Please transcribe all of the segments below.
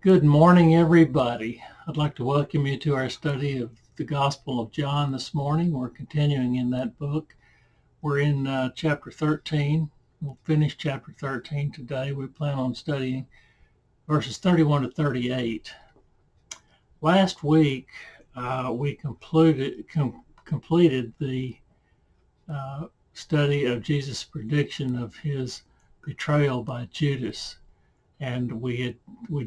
Good morning, everybody. I'd like to welcome you to our study of the Gospel of John this morning. We're continuing in that book. We're in chapter 13. We'll finish chapter 13 today. We plan on studying verses 31 to 38. Last week, we completed the study of Jesus' prediction of his betrayal by Judas. And we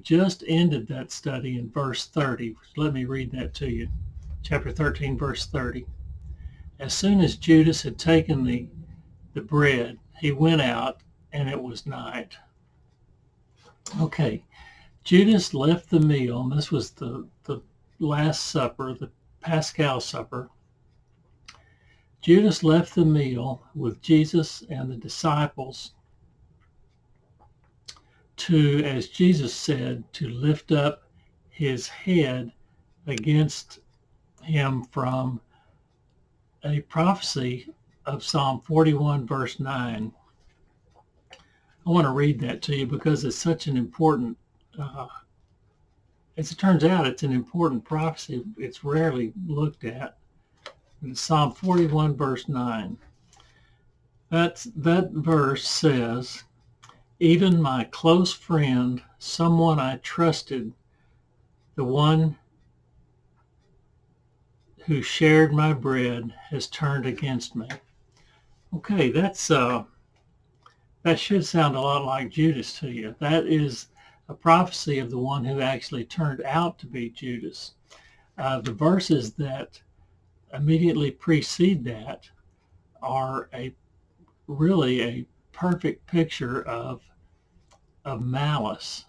just ended that study in verse 30. Let me read that to you. Chapter 13, verse 30. As soon as Judas had taken the bread, he went out, and it was night. Okay, Judas left the meal, and this was the Last Supper, the Paschal Supper. Judas left the meal with Jesus and the disciples to, as Jesus said, to lift up his head against him from a prophecy of Psalm 41, verse 9. I want to read that to you because it's such an important, as it turns out, it's an important prophecy. It's rarely looked at. It's Psalm 41, verse 9. That verse says, "Even my close friend, someone I trusted, the one who shared my bread, has turned against me." Okay, that should sound a lot like Judas to you. That is a prophecy of the one who actually turned out to be Judas. The verses that immediately precede that are really a perfect picture of malice.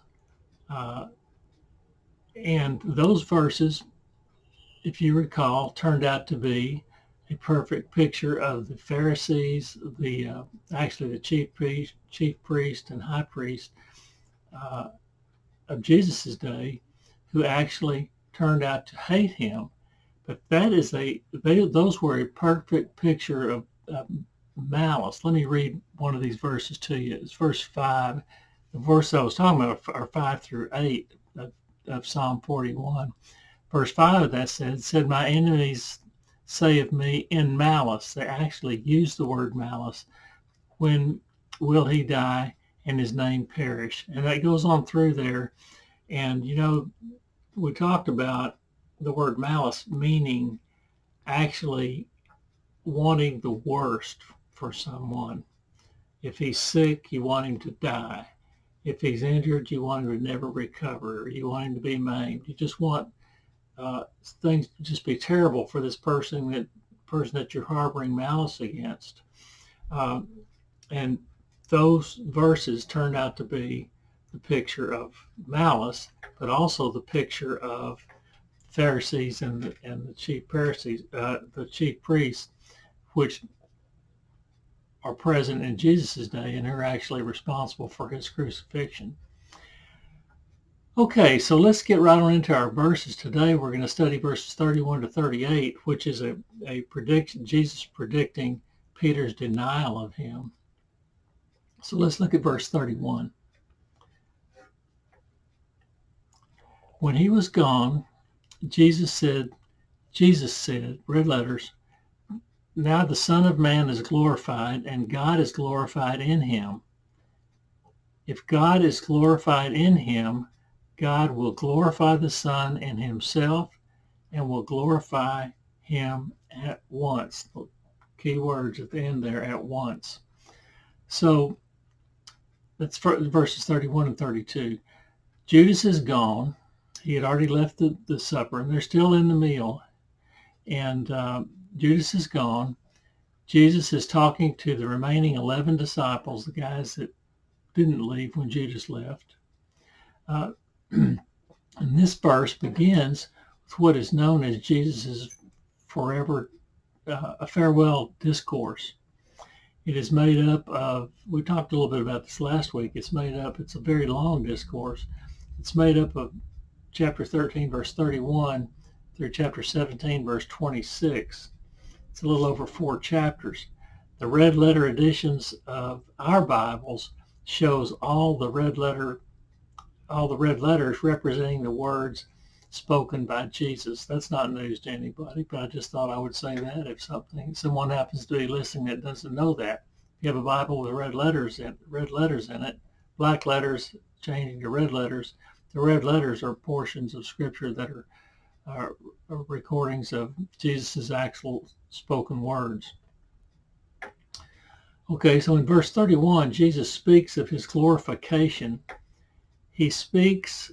And those verses, if you recall, turned out to be a perfect picture of the Pharisees, actually the chief priest and high priest of Jesus's day, who actually turned out to hate him. But those were a perfect picture of malice. Let me read one of these verses to you. It's verse 5. The verse I was talking about are 5 through 8 of Psalm 41. Verse 5 of that said, "My enemies say of me in malice." They actually use the word malice. "When will he die and his name perish?" And that goes on through there. And, we talked about the word malice meaning actually wanting the worst for someone. If he's sick, you want him to die. If he's injured, you want him to never recover. You want him to be maimed. You just want things to just be terrible for this person that you're harboring malice against. And those verses turned out to be the picture of malice, but also the picture of Pharisees and the chief priests, which are present in Jesus' day and are actually responsible for his crucifixion. Okay, so let's get right on into our verses today. We're going to study verses 31 to 38, which is a prediction, Jesus predicting Peter's denial of him. So let's look at verse 31. When he was gone, Jesus said, red letters, "Now the Son of Man is glorified, and God is glorified in him. If God is glorified in him, God will glorify the Son in himself and will glorify him at once." Key words at the end there, at once. So that's verses 31 and 32. Judas is gone. He had already left the supper, and they're still in the meal. And Judas is gone. Jesus is talking to the remaining 11 disciples, the guys that didn't leave when Judas left. And this verse begins with what is known as Jesus' a farewell discourse. It is made up of, we talked a little bit about this last week, it's a very long discourse. It's made up of chapter 13, verse 31 through chapter 17, verse 26. It's a little over 4 chapters. The red letter editions of our Bibles shows all the red letter all the red letters representing the words spoken by Jesus. That's not news to anybody, but I just thought I would say that if someone happens to be listening that doesn't know that. If you have a Bible with red letters in it, black letters changing to red letters, the red letters are portions of Scripture that are recordings of Jesus' actual spoken words. Okay, so in verse 31, Jesus speaks of his glorification. He speaks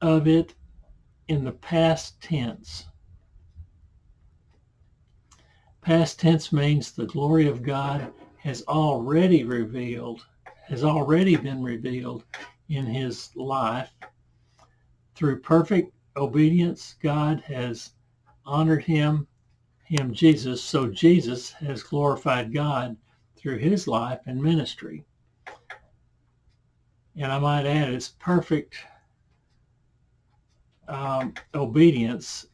of it in the past tense. Past tense means the glory of God has already been revealed in his life. Through perfect obedience, God has honored him, Jesus, so Jesus has glorified God through his life and ministry. And I might add, it's perfect obedience.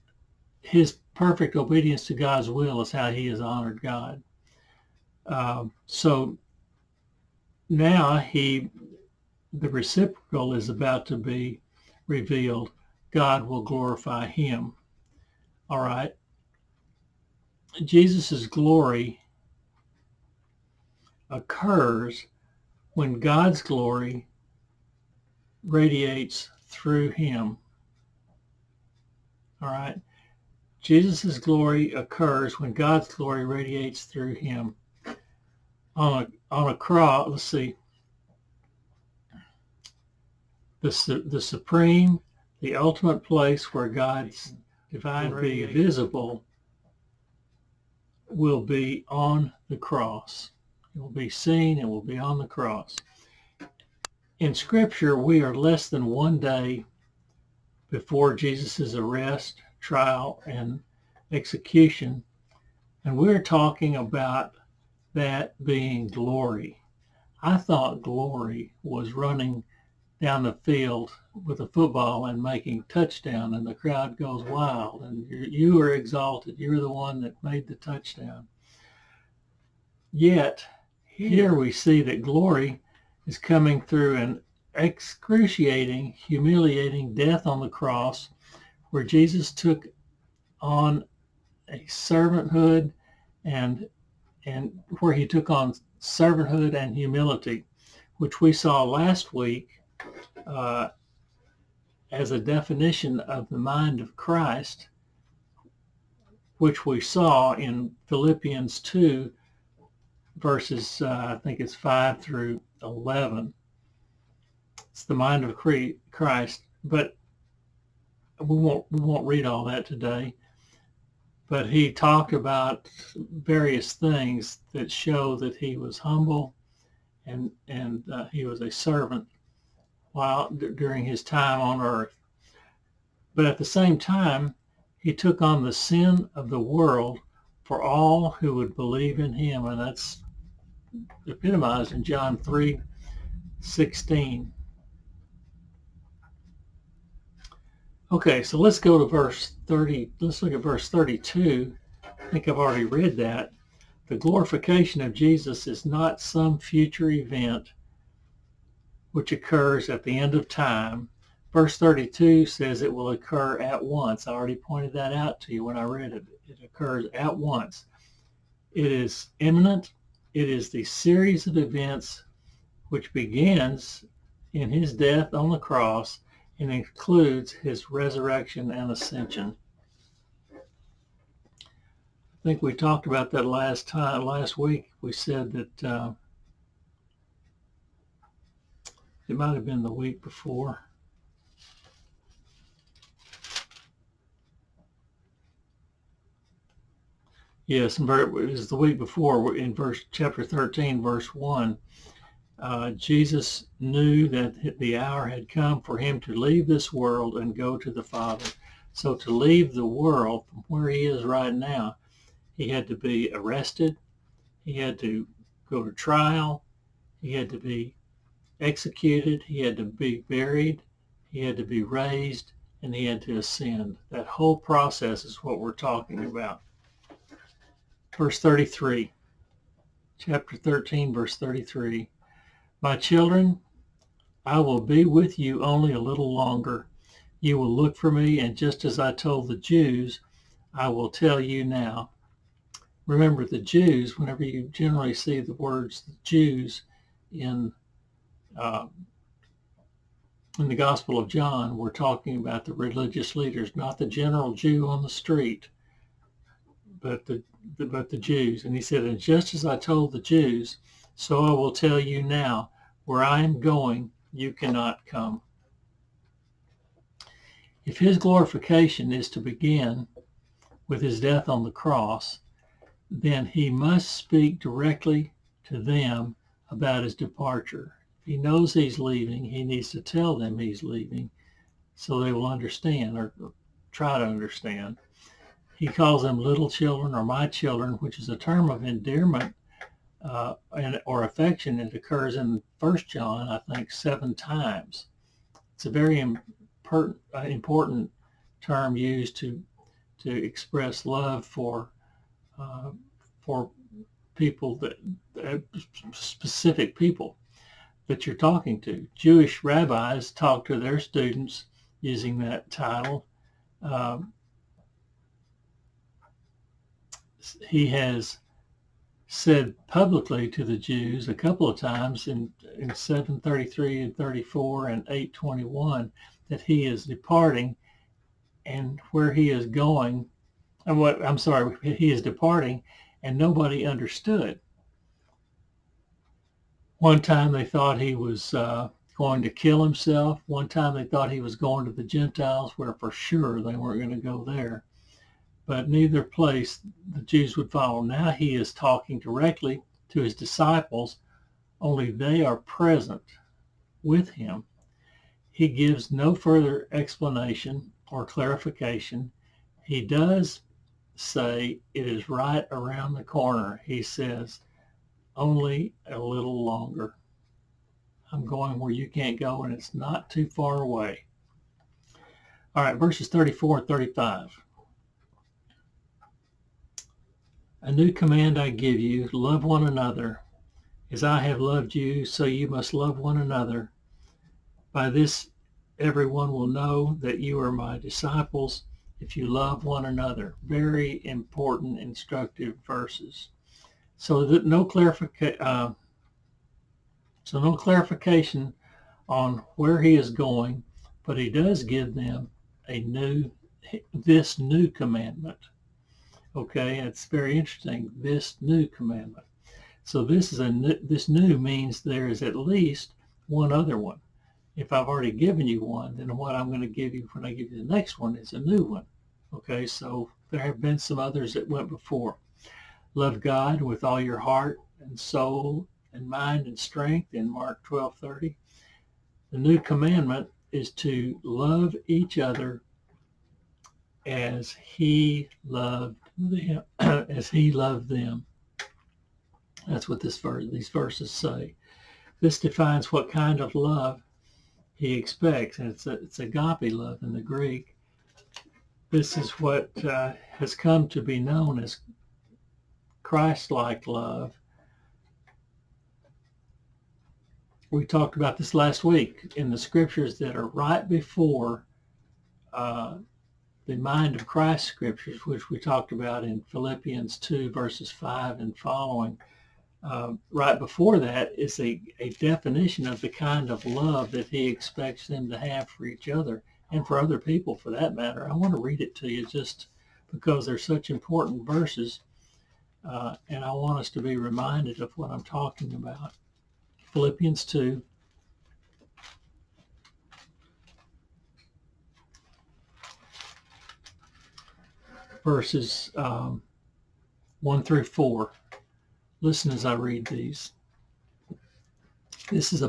His perfect obedience to God's will is how he has honored God. So now the reciprocal is about to be revealed. God will glorify him. All right. Jesus' glory occurs when God's glory radiates through him. All right. Jesus' glory occurs when God's glory radiates through him. On a cross, let's see, the supreme, the ultimate place where God's divine will be visible will be on the cross. It will be seen, it will be on the cross. In Scripture, we are less than one day before Jesus' arrest, trial, and execution, and we're talking about that being glory. I thought glory was running down the field with a football and making touchdown, and the crowd goes wild, and you are exalted. You're the one that made the touchdown. Yet, here we see that glory is coming through an excruciating, humiliating death on the cross, where Jesus took on a servanthood and where he took on servanthood and humility, which we saw last week as a definition of the mind of Christ, which we saw in Philippians 2, verses, I think it's 5 through 11. It's the mind of Christ, but we won't read all that today. But he talked about various things that show that he was humble and he was a servant during his time on earth. But at the same time, he took on the sin of the world for all who would believe in him, and that's epitomized in John 3:16. Okay, so let's go to verse 30. Let's look at verse 32. I think I've already read that. The glorification of Jesus is not some future event which occurs at the end of time. Verse 32 says it will occur at once. I already pointed that out to you when I read it. It occurs at once. It is imminent. It is the series of events which begins in his death on the cross and includes his resurrection and ascension. I think we talked about that last week. We said that it might have been the week before. Yes, it was the week before in chapter 13, verse 1. Jesus knew that the hour had come for him to leave this world and go to the Father. So to leave the world from where he is right now, he had to be arrested, he had to go to trial, he had to be executed, he had to be buried, he had to be raised, and he had to ascend. That whole process is what we're talking about. Verse 33, chapter 13, verse 33. My children, I will be with you only a little longer. You will look for me, and just as I told the Jews, I will tell you now. Remember, the Jews, whenever you generally see the words the Jews in uh, in the Gospel of John, we're talking about the religious leaders, not the general Jew on the street, but the Jews. And he said, and just as I told the Jews, so I will tell you now, where I am going, you cannot come. If his glorification is to begin with his death on the cross, then he must speak directly to them about his departure. If he knows he's leaving, he needs to tell them he's leaving so they will understand or try to understand. He calls them little children or my children, which is a term of endearment or affection. It occurs in 1 John, I think, 7 times. It's a very important term used to express love for people that specific people that you're talking to. Jewish rabbis talk to their students using that title. He has said publicly to the Jews a couple of times in 7:33 and 34 and 8:21 that he is departing, and where he is going, he is departing, and nobody understood. One time they thought he was going to kill himself. One time they thought he was going to the Gentiles, where for sure they weren't going to go there. But neither place the Jews would follow. Now he is talking directly to his disciples, only they are present with him. He gives no further explanation or clarification. He does say it is right around the corner. He says, only a little longer. I'm going where you can't go, and it's not too far away. All right, verses 34 and 35. A new command I give you, love one another. As I have loved you, so you must love one another. By this, everyone will know that you are my disciples if you love one another. Very important, instructive verses. So that no clarification on where he is going, but he does give them this new commandment. Okay, it's very interesting. This new commandment. So this new means there is at least one other one. If I've already given you one, then what I'm going to give you when I give you the next one is a new one. Okay, so there have been some others that went before. Love God with all your heart and soul and mind and strength in Mark 12:30. The new commandment is to love each other as he loved them. As he loved them. That's what these verses say. This defines what kind of love he expects, and it's agape love in the Greek. This is what has come to be known as Christ-like love. We talked about this last week in the scriptures that are right before the mind of Christ scriptures, which we talked about in Philippians 2 verses 5 and following. Right before that is a definition of the kind of love that he expects them to have for each other and for other people for that matter. I want to read it to you just because they're such important verses, and I want us to be reminded of what I'm talking about. Philippians 2. Verses 1 through 4. Listen as I read these. This is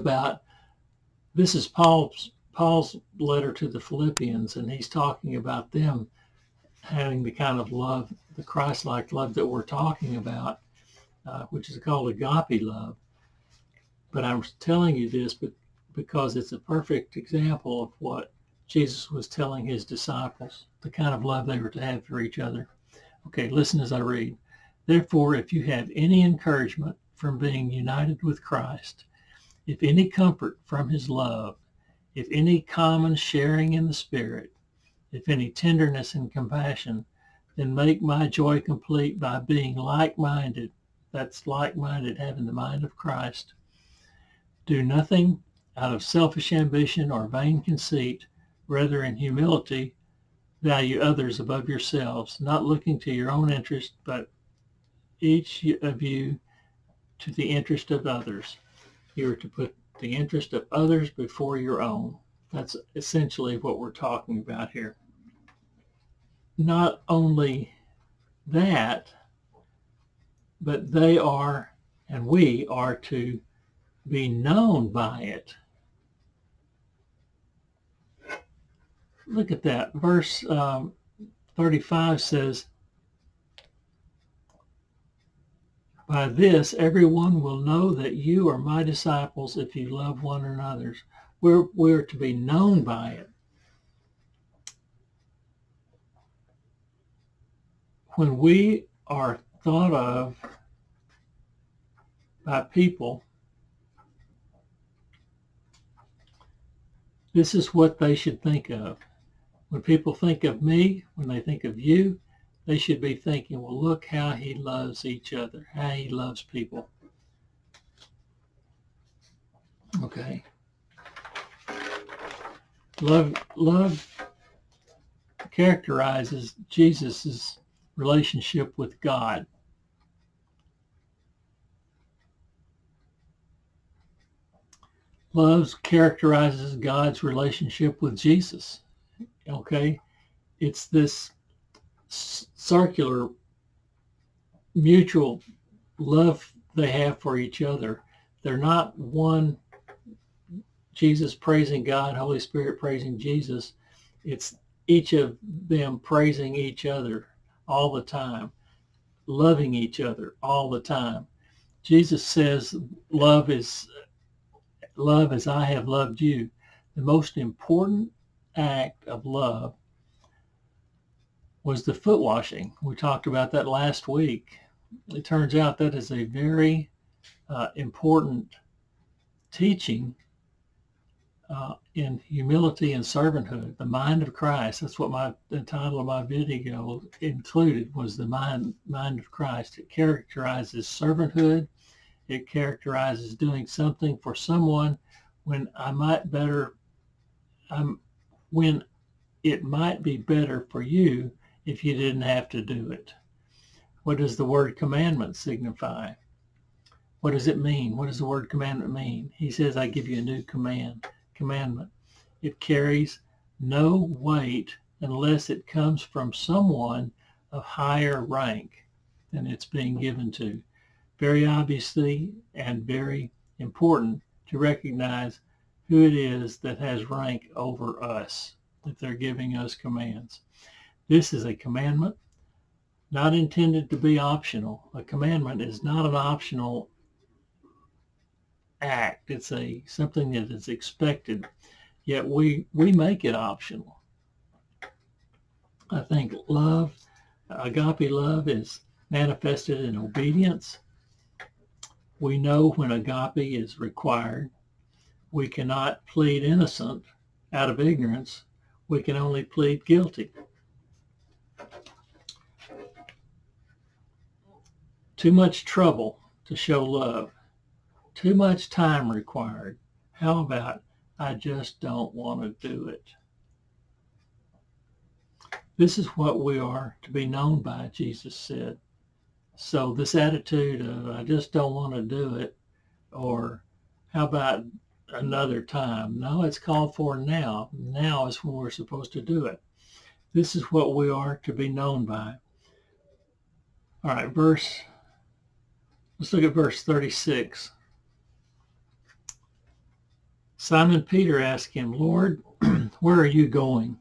Paul's letter to the Philippians, and he's talking about them having the kind of love, the Christ-like love that we're talking about, which is called agape love. But I'm telling you this because it's a perfect example of what Jesus was telling his disciples, the kind of love they were to have for each other. Okay, listen as I read. Therefore, if you have any encouragement from being united with Christ, if any comfort from his love, if any common sharing in the Spirit, if any tenderness and compassion, then make my joy complete by being like-minded. That's like-minded, having the mind of Christ. Do nothing out of selfish ambition or vain conceit, rather in humility value others above yourselves, not looking to your own interest, but each of you to the interest of others. You are to put the interest of others before your own. That's essentially what we're talking about here. Not only that, but they are, and we are to be known by it. Look at that. Verse 35 says, by this, everyone will know that you are my disciples if you love one another. We're to be known by it. When we are thought of by people, this is what they should think of. When people think of me, when they think of you, they should be thinking, well, look how he loves each other, how he loves people. Okay. Love characterizes Jesus' relationship with God. Love characterizes God's relationship with Jesus. Okay? It's this circular mutual love they have for each other. They're not one Jesus praising God, Holy Spirit praising Jesus. It's each of them praising each other all the time, loving each other all the time. Jesus says, love as I have loved you. The most important act of love was the foot washing. We talked about that last week. It turns out that is a very important teaching in humility and servanthood, the mind of Christ. That's what the title of my video included, was the mind of Christ. It characterizes servanthood. It characterizes doing something for someone when when it might be better for you if you didn't have to do it. What does the word commandment signify? What does it mean? What does the word commandment mean? He says, I give you a new commandment. It carries no weight unless it comes from someone of higher rank than it's being given to. Very obviously and very important to recognize who it is that has rank over us, that they're giving us commands. This is a commandment, not intended to be optional. A commandment is not an optional act. It's something that is expected, yet we make it optional. I think agape love, is manifested in obedience. We know when agape is required. We cannot plead innocent out of ignorance. We can only plead guilty. Too much trouble to show love. Too much time required. How about, I just don't want to do it? This is what we are to be known by, Jesus said. So this attitude of, I just don't want to do it, or how about another time? No, it's called for now. Now is when we're supposed to do it. This is what we are to be known by. All right, let's look at verse 36. Simon Peter asked him, Lord, where are you going?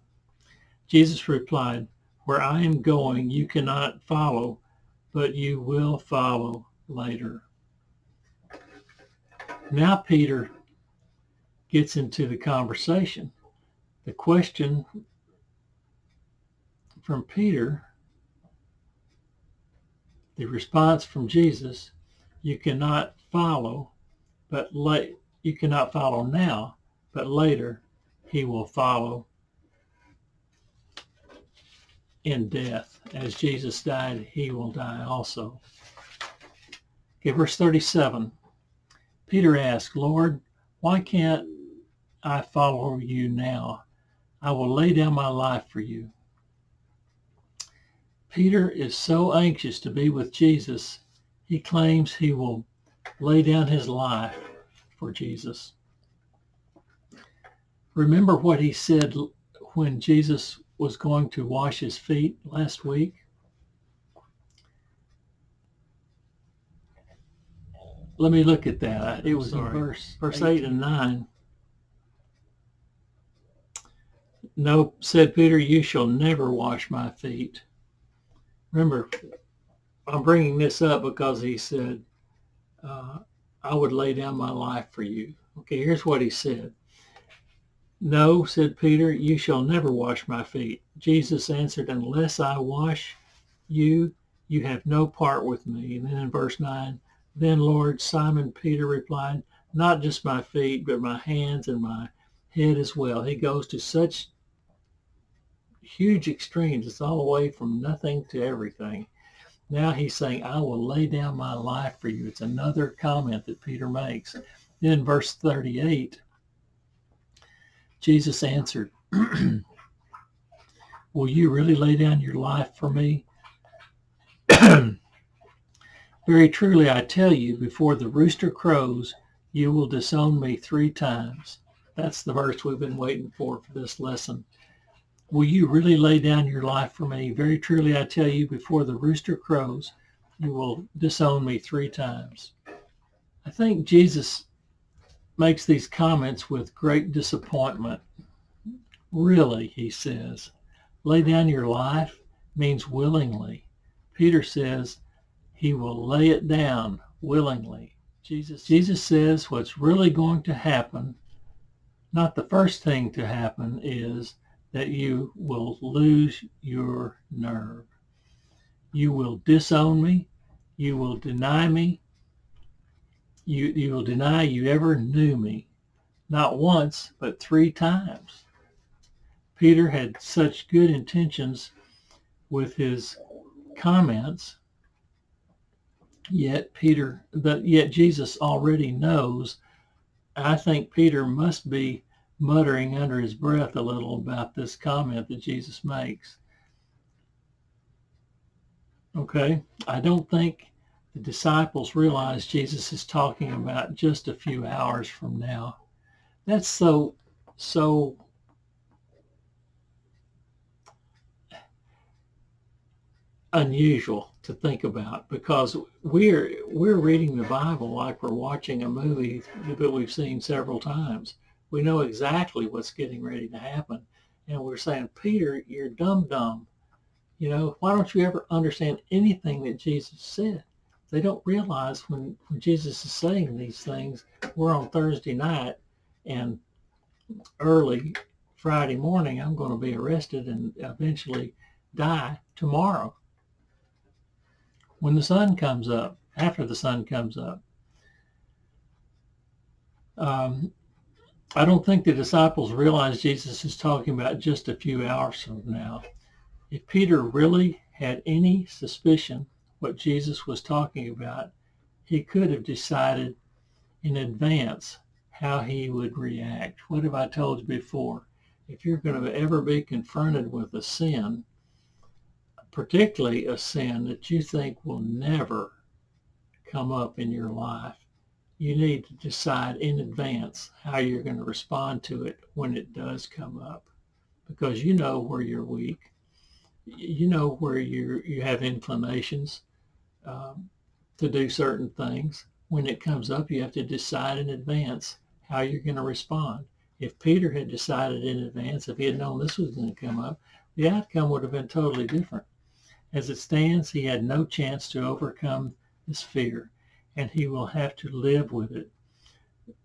Jesus replied, where I am going, you cannot follow, but you will follow later. Now Peter gets into the conversation. The question from Peter, the response from Jesus, you cannot follow, but you cannot follow now, but later he will follow in death. As Jesus died, he will die also. Okay, verse 37. Peter asked, Lord, why can't I follow you now? I will lay down my life for you. Peter is so anxious to be with Jesus, he claims he will lay down his life for Jesus. Remember what he said when Jesus was going to wash his feet last week? Let me look at that. It was in verse 8 and 9. No, said Peter, you shall never wash my feet. Remember, I'm bringing this up because he said, I would lay down my life for you. Okay, here's what he said. No, said Peter, you shall never wash my feet. Jesus answered, unless I wash you, you have no part with me. And then in verse 9, then Lord, Simon Peter replied, not just my feet, but my hands and my head as well. He goes to such huge extremes. It's all the way from nothing to everything. Now he's saying, I will lay down my life for you. It's another comment that Peter makes. Then in verse 38, Jesus answered, will you really lay down your life for me? Very truly, I tell you, before the rooster crows, you will disown me 3 times. That's the verse we've been waiting for this lesson. Will you really lay down your life for me? Very truly, I tell you, before the rooster crows, you will disown me 3 times. I think Jesus makes these comments with great disappointment. Really, he says, lay down your life means willingly. Peter says he will lay it down willingly. Jesus says what's really going to happen, not the first thing to happen, is that you will lose your nerve. You will disown me. You will deny me. You will deny you ever knew me. Not once, but 3 times. Peter had such good intentions with his comments, yet Jesus already knows. I think Peter must be muttering under his breath a little about this comment that Jesus makes. Okay, I don't think the disciples realize Jesus is talking about just a few hours from now. That's so unusual to think about, because we're reading the Bible like we're watching a movie that we've seen several times. We know exactly what's getting ready to happen, and we're saying, Peter, you're dumb. You know, why don't you ever understand anything that Jesus said? They don't realize when Jesus is saying these things, we're on Thursday night, and early Friday morning, I'm going to be arrested and eventually die tomorrow when the sun comes up, after the sun comes up. I don't think the disciples realize Jesus is talking about just a few hours from now. If Peter really had any suspicion what Jesus was talking about, he could have decided in advance how he would react. What have I told you before? If you're going to ever be confronted with a sin, particularly a sin that you think will never come up in your life, you need to decide in advance how you're going to respond to it when it does come up, because you know where you're weak. You know where you have inclinations to do certain things. When it comes up, you have to decide in advance how you're going to respond. If Peter had decided in advance, if he had known this was going to come up, the outcome would have been totally different. As it stands, he had no chance to overcome this fear, and he will have to live with it.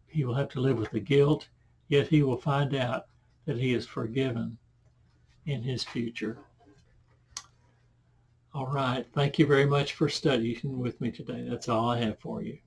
He will have to live with the guilt, yet he will find out that he is forgiven in his future. All right. Thank you very much for studying with me today. That's all I have for you.